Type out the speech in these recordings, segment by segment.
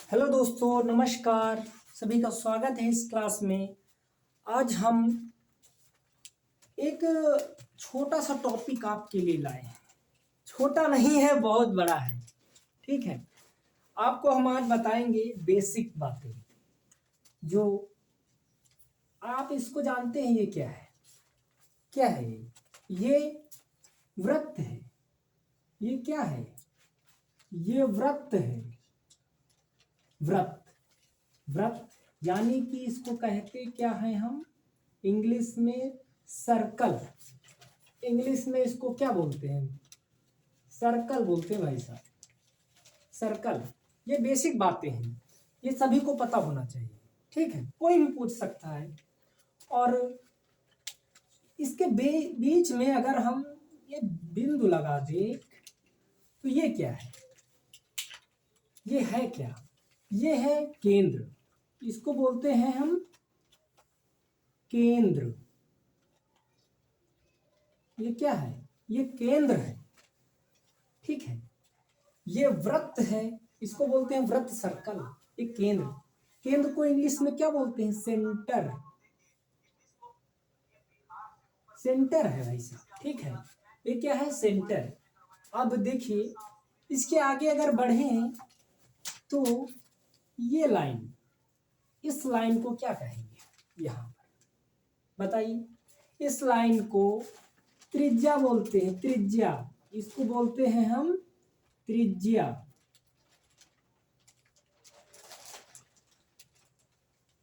Hello दोस्तों, नमस्कार। सभी का स्वागत है इस क्लास में। आज हम एक छोटा सा टॉपिक आपके लिए लाए हैं। छोटा नहीं है, बहुत बड़ा है। ठीक है, आपको हम आज बताएंगे बेसिक बातें जो आप इसको जानते हैं। ये क्या है? क्या है ये व्रत है। ये क्या है? ये व्रत है। व्रत व्रत यानी कि इसको कहते क्या है हम इंग्लिश में? सर्कल। इंग्लिश में इसको क्या बोलते हैं? सर्कल बोलते हैं भाई साहब, सर्कल। ये बेसिक बातें हैं, ये सभी को पता होना चाहिए। ठीक है, कोई भी पूछ सकता है। और इसके बीच में अगर हम ये बिंदु लगा दें तो ये क्या है? ये है क्या? ये है केंद्र। इसको बोलते हैं हम केंद्र। ये क्या है? ये केंद्र है। ठीक है, ये वृत्त है, इसको बोलते हैं वृत्त, सर्कल। ये केंद्र। केंद्र को इंग्लिश में क्या बोलते हैं? सेंटर। सेंटर है भाई साहब। ठीक है, ये क्या है? सेंटर। अब देखिए, इसके आगे अगर बढ़े तो ये लाइन, इस लाइन को क्या कहेंगे? यहां पर बताइए। इस लाइन को त्रिज्या बोलते हैं। त्रिज्या, इसको बोलते हैं हम त्रिज्या।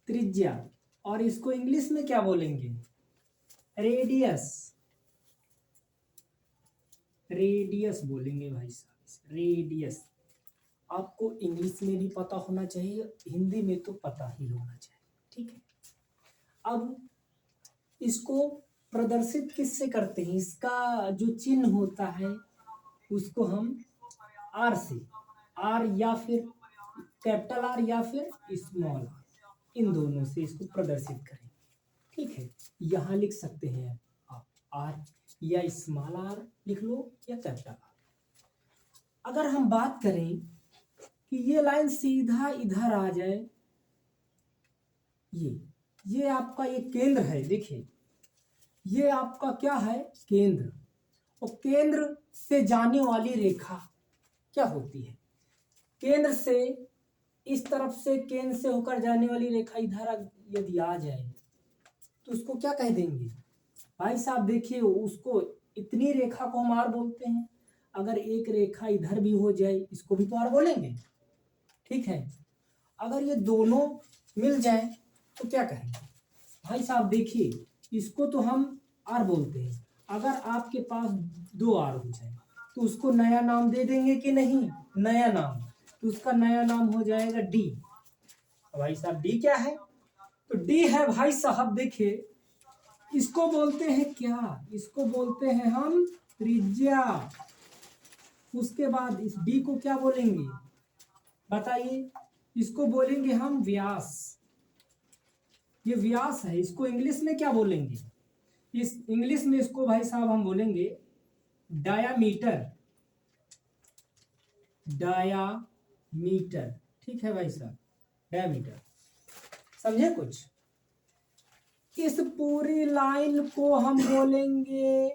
त्रिज्या। और इसको इंग्लिश में क्या बोलेंगे? रेडियस। रेडियस बोलेंगे भाई साहब, रेडियस। आपको इंग्लिश में भी पता होना चाहिए, हिंदी में तो पता ही होना चाहिए। ठीक है, अब इसको प्रदर्शित किससे करते हैं? इसका जो चिन्ह होता है उसको हम आर से, आर या फिर कैपिटल आर या फिर स्मॉल आर, इन दोनों से इसको प्रदर्शित करें। ठीक है, यहां लिख सकते हैं आप आर, या स्मॉल आर लिख लो या कैपिटल आर। अगर हम बात करें कि ये लाइन सीधा इधर आ जाए, ये आपका ये केंद्र है। देखिए, ये आपका क्या है? केंद्र। और केंद्र से जाने वाली रेखा क्या होती है? केंद्र से इस तरफ से, केंद्र से होकर जाने वाली रेखा इधर यदि आ जाए तो उसको क्या कह देंगे भाई साहब? देखिए, उसको, इतनी रेखा को हम आर बोलते हैं। अगर एक रेखा इधर भी हो जाए, इसको भी तो आर बोलेंगे। ठीक है, अगर ये दोनों मिल जाए तो क्या कहेंगे भाई साहब? देखिए, इसको तो हम आर बोलते हैं। अगर आपके पास दो आर हो जाए तो उसको नया नाम दे देंगे कि नहीं? नया नाम। तो उसका नया नाम हो जाएगा डी। भाई साहब, डी क्या है? तो डी है भाई साहब, देखिए, इसको बोलते हैं क्या? इसको बोलते हैं हम त्रिज्या। उसके बाद इस डी को क्या बोलेंगे बताइए? इसको बोलेंगे हम व्यास। ये व्यास है। इसको इंग्लिश में क्या बोलेंगे? इस इंग्लिश में इसको भाई साहब हम बोलेंगे डायामीटर। डायामीटर। ठीक है भाई साहब, डायामीटर। समझे कुछ? इस पूरी लाइन को हम बोलेंगे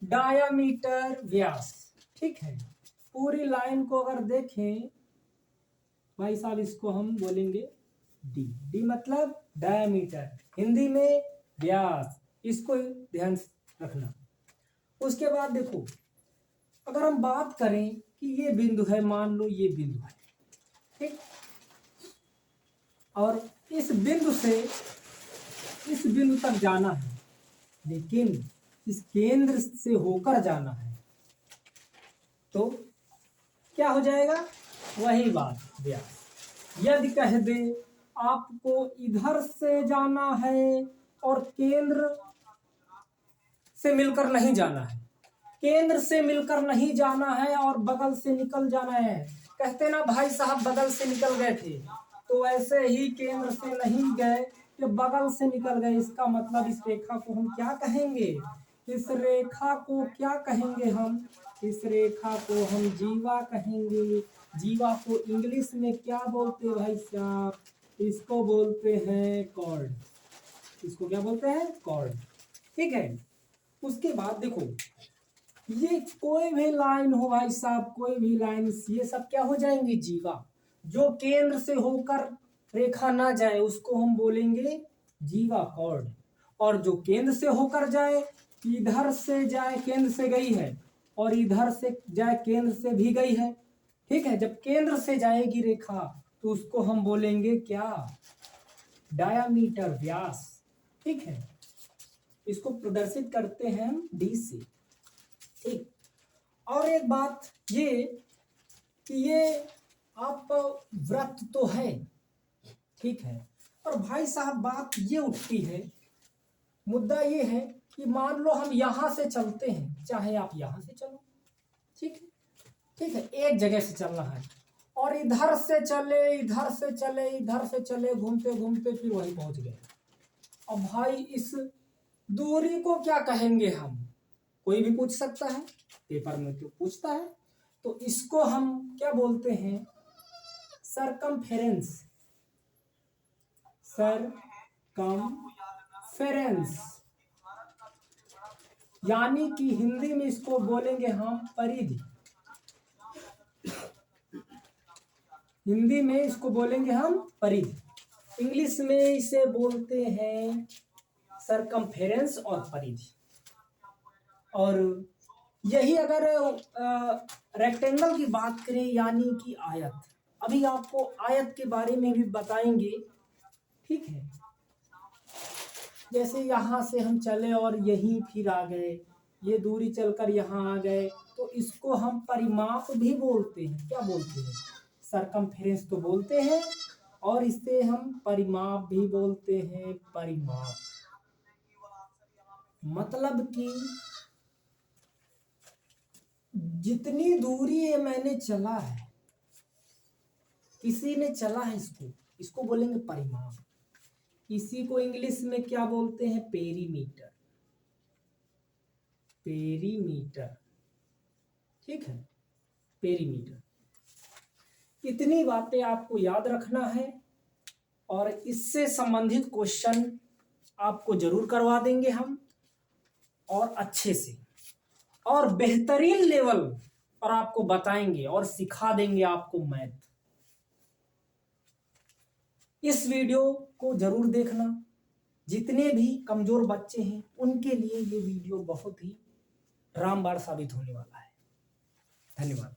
डायामीटर, व्यास। ठीक है, पूरी लाइन को अगर देखें भाई साहब, इसको हम बोलेंगे डी। डी मतलब डायामीटर, हिंदी में व्यास। इसको ध्यान से रखना। उसके बाद देखो, अगर हम बात करें कि ये बिंदु है, मान लो ये बिंदु है। ठीक, और इस बिंदु से इस बिंदु तक जाना है, लेकिन इस केंद्र से होकर जाना है, तो क्या हो जाएगा? वही बात, व्यास। यदि कह दे आपको इधर से जाना है और केंद्र से मिलकर नहीं जाना है, केंद्र से मिलकर नहीं जाना है और बगल से निकल जाना है, कहते ना भाई साहब बगल से निकल गए थे, तो ऐसे ही केंद्र से नहीं गए कि बगल से निकल गए। इसका मतलब इस रेखा को हम क्या कहेंगे? इस रेखा को क्या कहेंगे हम? इस रेखा को हम जीवा कहेंगे। जीवा को इंग्लिश में क्या बोलते हैं भाई साहब? इसको बोलते हैं कॉर्ड। इसको क्या बोलते हैं? कॉर्ड। ठीक है। उसके बाद देखो, ये कोई भी लाइन हो भाई साहब, कोई भी लाइन, ये सब क्या हो जाएंगे? जीवा। जो केंद्र से होकर रेखा ना जाए उसको हम बोलेंगे जीवा कॉर्ड। और जो केंद्र से होकर जाए, इधर से जाए केंद्र से गई है और इधर से जाए केंद्र से भी गई है, ठीक है। जब केंद्र से जाएगी रेखा तो उसको हम बोलेंगे क्या? डायामीटर, व्यास। ठीक है। इसको प्रदर्शित करते हैं हम डी से। ठीक। और एक बात ये कि ये आप वृत्त तो है, ठीक है। और भाई साहब बात ये उठती है, मुद्दा ये है कि मान लो हम यहां से चलते हैं, चाहे आप यहां से चलो, ठीक है, ठीक है, एक जगह से चलना है और इधर से चले, इधर से चले, इधर से चले, घूमते घूमते फिर वहीं पहुंच गए। अब भाई इस दूरी को क्या कहेंगे हम? कोई भी पूछ सकता है, पेपर में तो पूछता है। तो इसको हम क्या बोलते हैं? सरकमफेरेंस। सरकमफेरेंस, यानी कि हिंदी में इसको बोलेंगे हम परिधि। हिंदी में इसको बोलेंगे हम परिधि। इंग्लिश में इसे बोलते हैं सरकमफेरेंस और परिधि। और यही अगर रेक्टेंगल की बात करें, यानी कि आयत, अभी आपको आयत के बारे में भी बताएंगे, ठीक है। जैसे यहाँ से हम चले और यहीं फिर आ गए, ये दूरी चलकर यहाँ आ गए, तो इसको हम परिमाप भी बोलते हैं। क्या बोलते हैं? सरकमफेरेंस तो बोलते हैं और इसे हम परिमाप भी बोलते हैं। परिमाप मतलब कि जितनी दूरी ये मैंने चला है, किसी ने चला है, इसको बोलेंगे परिमाप। इसी को इंग्लिश में क्या बोलते हैं? पेरीमीटर। पेरीमीटर, ठीक है, पेरीमीटर। इतनी बातें आपको याद रखना है और इससे संबंधित क्वेश्चन आपको जरूर करवा देंगे हम, और अच्छे से और बेहतरीन लेवल पर आपको बताएंगे और सिखा देंगे आपको मैथ। इस वीडियो को जरूर देखना। जितने भी कमजोर बच्चे हैं उनके लिए ये वीडियो बहुत ही रामबाण साबित होने वाला है। धन्यवाद।